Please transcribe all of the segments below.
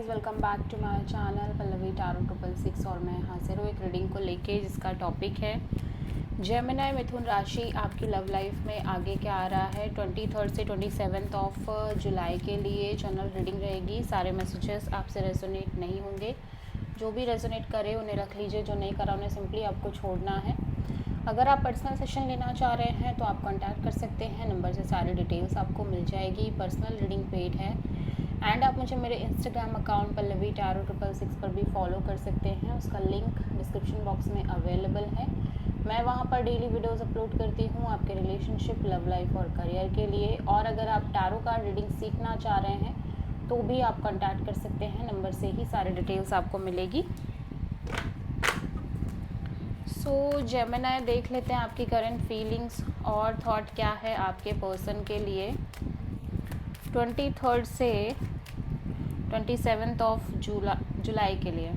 Guys, welcome back to my channel Pallavi tarot 666 और मैं हाजिर हूँ एक रीडिंग को लेके जिसका टॉपिक है जेमिनी मिथुन राशि आपकी लव लाइफ में आगे क्या आ रहा है 23 से 27 ऑफ जुलाई के लिए जनरल रीडिंग रहेगी। सारे मैसेजेस आपसे रेजोनेट नहीं होंगे, जो भी रेजोनेट करे उन्हें रख लीजिए, जो नहीं करा उन्हें सिंपली आपको छोड़ना है। अगर आप पर्सनल सेशन लेना चाह रहे हैं तो आप कांटेक्ट कर सकते हैं, नंबर से सारी डिटेल्स आपको मिल जाएगी। पर्सनल रीडिंग पेड है एंड आप मुझे मेरे इंस्टाग्राम अकाउंट पल्लवी टारो 666 पर भी फॉलो कर सकते हैं, उसका लिंक डिस्क्रिप्शन बॉक्स में अवेलेबल है। मैं वहाँ पर डेली वीडियोस अपलोड करती हूँ आपके रिलेशनशिप, लव लाइफ और करियर के लिए। और अगर आप टारो कार्ड रीडिंग सीखना चाह रहे हैं तो भी आप कांटेक्ट कर सकते हैं, नंबर से ही सारी डिटेल्स आपको मिलेगी। सो जेमिनी, देख लेते हैं आपकी करंट फीलिंग्स और थॉट क्या है आपके पर्सन के लिए 23 से 27 ऑफ जुलाई के लिए।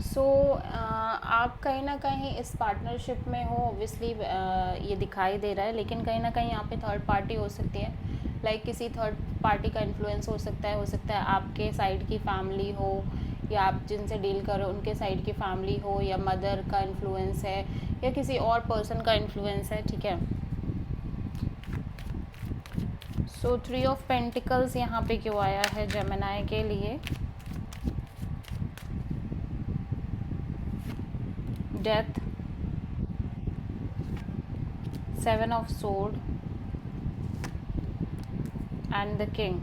सो आप कहीं ना कहीं इस पार्टनरशिप में हो, ऑब्वियसली ये दिखाई दे रहा है, लेकिन कहीं ना कहीं यहाँ पे थर्ड पार्टी हो सकती है। लाइक किसी थर्ड पार्टी का इन्फ्लुएंस हो सकता है आपके साइड की फैमिली हो, या आप जिनसे डील कर रहे हो उनके साइड की फैमिली हो, या मदर का इन्फ्लुएंस है, या किसी और पर्सन का इन्फ्लुएंस है। ठीक है, सो 3 ऑफ पेंटिकल्स यहाँ पे क्यों आया है जेमिनी के लिए? Death, 7 of sword and the king.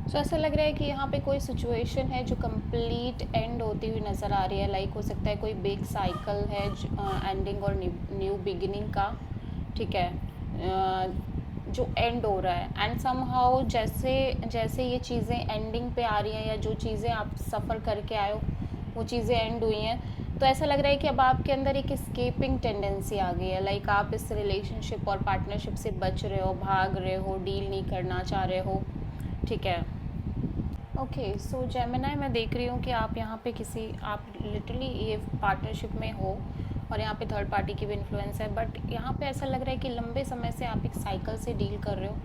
तो ऐसा लग रहा है कि यहाँ पे कोई सिचुएशन है जो कंप्लीट एंड होती हुई नज़र आ रही है। लाइक हो सकता है कोई बिग साइकिल है एंडिंग और न्यू बिगिनिंग का। ठीक है, जो एंड हो रहा है एंड समहाउ जैसे जैसे ये चीज़ें एंडिंग पे आ रही हैं, या जो चीज़ें आप सफ़र करके आए हो वो चीज़ें एंड हुई हैं, तो ऐसा लग रहा है कि अब आपके अंदर एक स्केपिंग टेंडेंसी आ गई है। लाइक आप इस रिलेशनशिप और पार्टनरशिप से बच रहे हो, भाग रहे हो, डील नहीं करना चाह रहे हो। ठीक है, ओके। सो जेमिनी, मैं देख रही हूँ कि आप यहाँ पे आप लिटरली ये पार्टनरशिप में हो और यहाँ पे थर्ड पार्टी की भी इन्फ्लुएंस है, बट यहाँ पे ऐसा लग रहा है कि लंबे समय से आप एक साइकिल से डील कर रहे हो,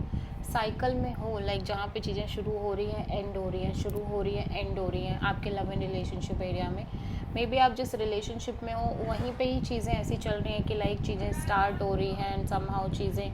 साइकिल में हो। लाइक जहाँ पे चीज़ें शुरू हो रही हैं, एंड हो रही हैं, शुरू हो रही हैं, एंड हो रही हैं आपके लव एंड रिलेशनशिप एरिया में। मे बी आप जिस रिलेशनशिप में हो वहीं पे ही चीज़ें ऐसी चल रही हैं कि लाइक चीज़ें स्टार्ट हो रही हैं एंड समहाउ चीज़ें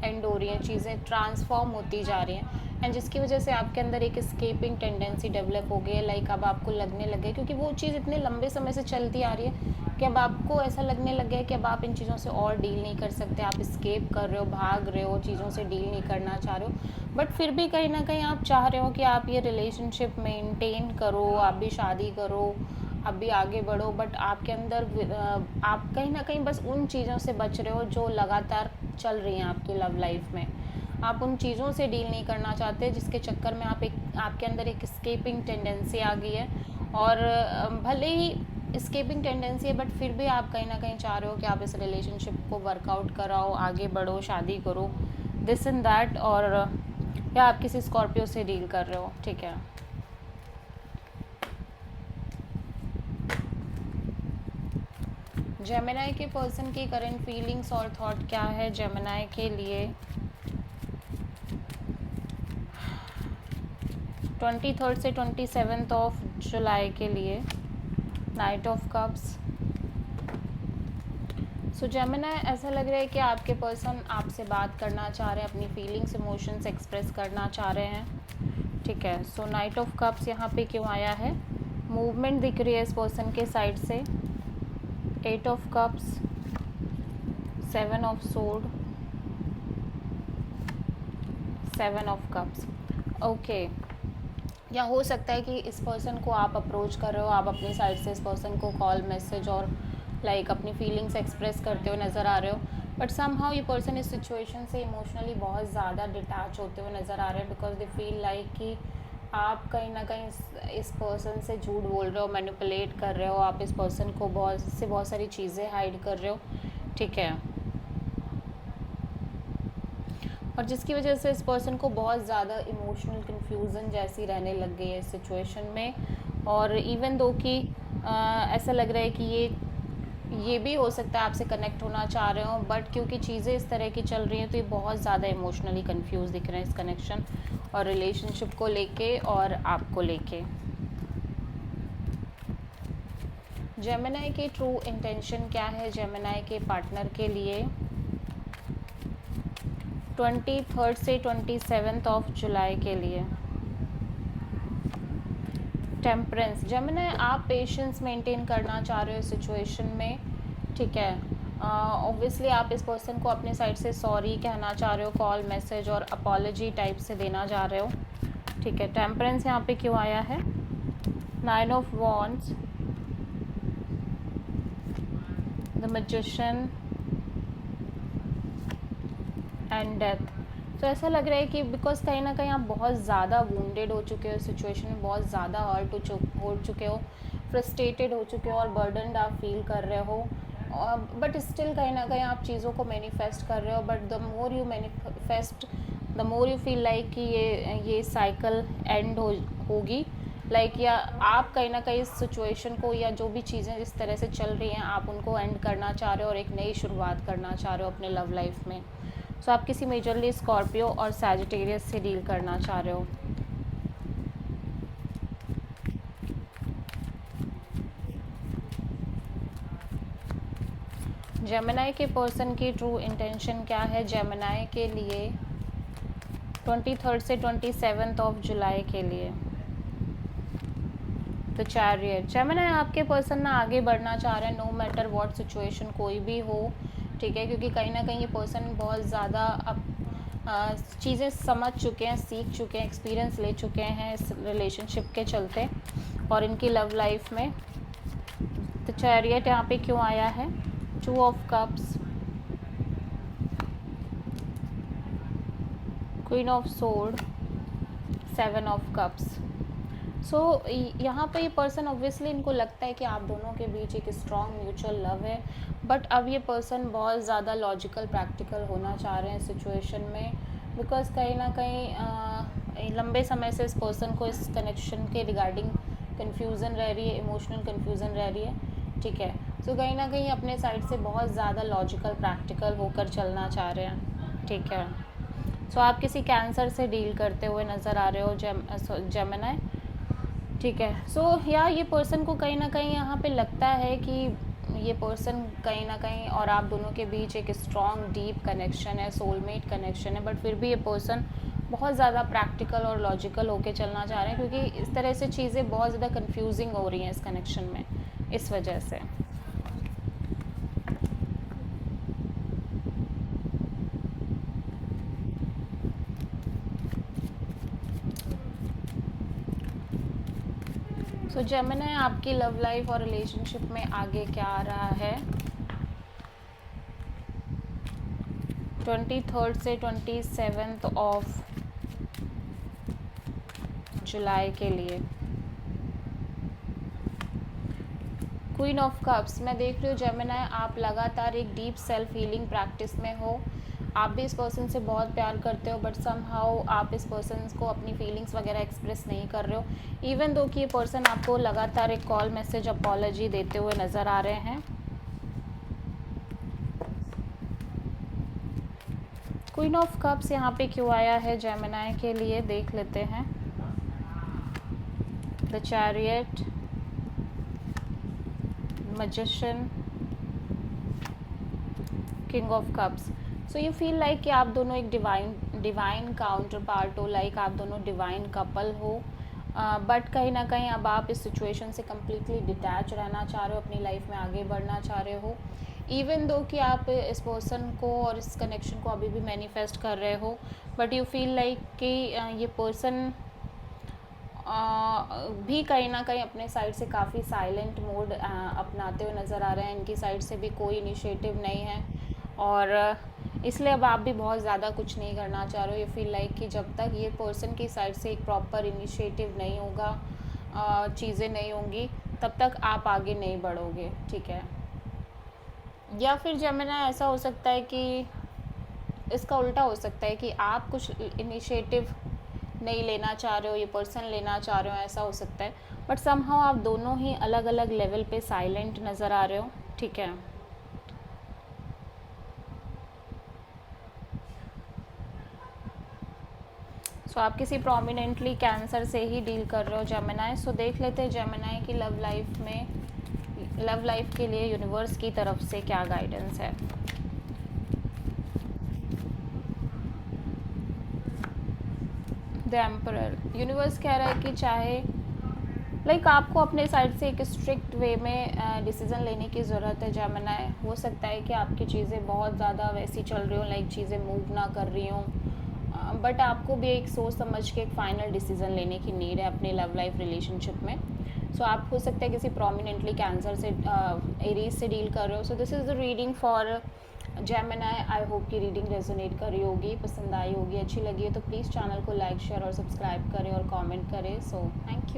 एंड हो रही हैं, चीज़ें ट्रांसफॉर्म होती जा रही हैं, एंड जिसकी वजह से आपके अंदर एक स्केपिंग टेंडेंसी डेवलप हो गई है। लाइक अब आपको लगने लगे, क्योंकि वो चीज़ इतने लंबे समय से चलती आ रही है कि अब आपको ऐसा लगने लग गया है कि अब आप इन चीज़ों से और डील नहीं कर सकते, आप स्केप कर रहे हो, भाग रहे हो, चीज़ों से डील नहीं करना चाह रहे हो। बट फिर भी कहीं ना कहीं आप चाह रहे हो कि आप ये रिलेशनशिप मेंटेन करो, आप भी शादी करो, आप भी आगे बढ़ो, बट आपके अंदर आप कहीं ना कहीं बस उन चीज़ों से बच रहे हो जो लगातार चल रही हैं आपकी लव लाइफ में। आप उन चीज़ों से डील नहीं करना चाहते, जिसके चक्कर में आपके अंदर एक स्केपिंग टेंडेंसी आ गई है। और भले ही स्केपिंग टेंडेंसी है, बट फिर भी आप कहीं ना कहीं चाह रहे हो कि आप इस रिलेशनशिप को वर्कआउट कराओ, आगे बढ़ो, शादी करो, दिस एंड दैट। और या आप किसी स्कॉर्पियो से डील कर रहे हो। ठीक है, जेमिनी के पर्सन की करंट फीलिंग्स और थॉट क्या है जेमिनी के लिए 23 से 27 ऑफ जुलाई के लिए? Night of cups. So Gemini, ऐसा लग रहा है कि आपके पर्सन आपसे बात करना चाह रहे हैं, अपनी फीलिंग्स, इमोशंस एक्सप्रेस करना चाह रहे हैं। ठीक है, सो नाइट ऑफ कप्स यहाँ पे क्यों आया है? मूवमेंट दिख रही है इस पर्सन के साइड से। 8 of cups, 7 of sword, 7 of cups. Okay, या हो सकता है कि इस पर्सन को आप अप्रोच कर रहे हो, आप अपनी साइड से इस पर्सन को कॉल, मैसेज और लाइक अपनी फीलिंग्स एक्सप्रेस करते हुए नज़र आ रहे हो, बट समहाउ ये पर्सन इस सिचुएशन से इमोशनली बहुत ज़्यादा डिटैच होते हुए नज़र आ रहे हैं, बिकॉज दे फील लाइक कि आप कहीं ना कहीं इस पर्सन से झूठ बोल रहे हो, मैनिपुलेट कर रहे हो, आप इस पर्सन को बहुत सारी चीज़ें हाइड कर रहे हो। ठीक है, और जिसकी वजह से इस पर्सन को बहुत ज़्यादा इमोशनल कन्फ्यूज़न जैसी रहने लग गई है इस सिचुएशन में। और इवन दो कि ऐसा लग रहा है कि ये भी हो सकता है आपसे कनेक्ट होना चाह रहे हो, बट क्योंकि चीज़ें इस तरह की चल रही हैं तो ये बहुत ज़्यादा इमोशनली कंफ्यूज दिख रहे हैं इस कनेक्शन और रिलेशनशिप को लेके और आपको लेके। जेमिनी की ट्रू इंटेंशन क्या है जेमिनी के पार्टनर के लिए 23 से 27 ऑफ जुलाई के लिए? टेम्परेंस, जेमिनी आप पेशेंस मेंटेन करना चाह रहे हो सिचुएशन में, ठीक है। ऑब्वियसली आप इस पर्सन को अपने साइड से सॉरी कहना चाह रहे हो, कॉल मैसेज और अपॉलजी टाइप से देना चाह रहे हो, ठीक है। टेम्परेंस यहाँ पे क्यों आया है? 9 of wands, the magician and death. तो ऐसा लग रहा है कि बिकॉज कहीं ना कहीं आप बहुत ज़्यादा वुंडेड हो चुके हो सिचुएशन में, बहुत ज़्यादा हर्ट हो चुके हो, फ्रस्ट्रेटेड हो चुके हो और बर्डनड आप फील कर रहे हो, बट स्टिल कहीं ना कहीं आप चीज़ों को मैनिफेस्ट कर रहे हो। But the more you manifest the more you feel like कि ये साइकिल एंड होगी, लाइक या आप कहीं ना कहीं इस सिचुएशन को या जो भी चीज़ें जिस तरह से चल रही हैं आप उनको एंड करना चाह रहे हो और एक नई शुरुआत करना चाह रहे हो अपने लव लाइफ में। सो आप किसी मेजरली स्कॉर्पियो और सैजिटेरियस से डील करना चाह रहे हो। जेमिनी के पर्सन की ट्रू इंटेंशन क्या है जेमिनी के लिए 23 से 27 ऑफ जुलाई के लिए? तो चैरियट, जेमिनी आपके पर्सन ना आगे बढ़ना चाह रहे हैं नो मैटर व्हाट सिचुएशन कोई भी हो, ठीक है, क्योंकि कहीं ना कहीं ये पर्सन बहुत ज़्यादा अब चीज़ें समझ चुके हैं, सीख चुके हैं, एक्सपीरियंस ले चुके हैं इस रिलेशनशिप के चलते और इनकी लव लाइफ में। तो चैरियट यहाँ पे क्यों आया है? 2 of cups, queen of sword, 7 of cups. So यहाँ पे ये पर्सन ऑब्वियसली इनको लगता है कि आप दोनों के बीच एक स्ट्रॉन्ग म्यूचुअल लव है, बट अब ये पर्सन बहुत ज़्यादा लॉजिकल प्रैक्टिकल होना चाह रहे हैं सिचुएशन में, बिकॉज कहीं ना कहीं लंबे समय से इस पर्सन को इस कनेक्शन के रिगार्डिंग कन्फ्यूज़न रह रही है, इमोशनल कन्फ्यूज़न रह रही है, ठीक है। सो कहीं ना कहीं अपने साइड से बहुत ज़्यादा लॉजिकल प्रैक्टिकल होकर चलना चाह रहे हैं, ठीक है। सो आप किसी कैंसर से डील करते हुए नज़र आ रहे हो जेमिनी, ठीक है। सो या ये पर्सन को कहीं ना कहीं यहाँ पे लगता है कि ये पर्सन कहीं ना कहीं और आप दोनों के बीच एक स्ट्रॉन्ग डीप कनेक्शन है, सोलमेट कनेक्शन है, बट फिर भी ये पर्सन बहुत ज़्यादा प्रैक्टिकल और लॉजिकल होके चलना चाह रहे हैं, क्योंकि इस तरह से चीज़ें बहुत ज़्यादा कंफ्यूजिंग हो रही हैं इस कनेक्शन में, इस वजह से। सो जेमिनी आपकी लव लाइफ और रिलेशनशिप में आगे क्या आ रहा है 23 से 27 ऑफ जुलाई के लिए? क्वीन ऑफ कप्स, मैं देख रही हूँ जेमिनी आप लगातार एक डीप सेल्फ हीलिंग प्रैक्टिस में हो। आप भी इस पर्सन से बहुत प्यार करते हो, बट समहाउ आप इस पर्सन को अपनी फीलिंग्स वगैरह एक्सप्रेस नहीं कर रहे हो, इवन दो कि ये पर्सन आपको लगातार एक कॉल मैसेज अपॉलजी देते हुए नज़र आ रहे हैं। क्वीन ऑफ कप्स यहाँ पे क्यों आया है जेमिनी के लिए, देख लेते हैं। The chariot, magician, king of cups. So you feel like कि आप दोनों एक डिवाइन काउंटर पार्ट हो, लाइक आप दोनों डिवाइन कपल हो, बट कहीं ना कहीं अब आप इस सिचुएशन से कम्प्लीटली डिटैच रहना चाह रहे हो, अपनी लाइफ में आगे बढ़ना चाह रहे हो, इवन दो कि आप इस पर्सन को और इस कनेक्शन को अभी भी मैनिफेस्ट कर रहे हो, बट यू फील लाइक कि ये पर्सन भी कहीं ना कहीं अपने साइड से काफ़ी साइलेंट मोड अपनाते हुए नज़र आ रहे हैं। इनकी साइड से भी कोई इनिशिएटिव नहीं है और इसलिए अब आप भी बहुत ज़्यादा कुछ नहीं करना चाह रहे हो। ये फील लाइक कि जब तक ये पर्सन की साइड से एक प्रॉपर इनिशिएटिव नहीं होगा, चीज़ें नहीं होंगी, तब तक आप आगे नहीं बढ़ोगे, ठीक है। या फिर जेमिनी ऐसा हो सकता है कि इसका उल्टा हो सकता है कि आप कुछ इनिशिएटिव नहीं लेना चाह रहे हो, ये पर्सन लेना चाह रहे हो, ऐसा हो सकता है। बट समहाउ आप दोनों ही अलग अलग लेवल पे साइलेंट नज़र आ रहे हो, ठीक है। सो आप किसी प्रोमिनेंटली कैंसर से ही डील कर रहे हो जेमिनाई। सो देख लेते हैं जेमिनाई की लव लाइफ में, लव लाइफ के लिए यूनिवर्स की तरफ से क्या गाइडेंस है। द एम्परर, यूनिवर्स कह रहा है कि चाहे आपको अपने साइड से एक स्ट्रिक्ट वे में डिसीज़न लेने की ज़रूरत है जेमिनाई। हो सकता है कि आपकी चीज़ें बहुत ज़्यादा वैसी चल रही हो, चीज़ें मूव ना कर रही हों, बट आपको भी एक सोच समझ के एक फ़ाइनल डिसीज़न लेने की नीड है अपने लव लाइफ रिलेशनशिप में। सो आप हो सकता है किसी प्रोमिनेंटली कैंसर से, एरीज से डील कर रहे हो। So this is the reading for Gemini. I hope की रीडिंग रेजोनेट कर रही होगी, पसंद आई होगी, अच्छी लगी है तो प्लीज़ चैनल को लाइक शेयर और सब्सक्राइब करें और कमेंट करें। So thank you.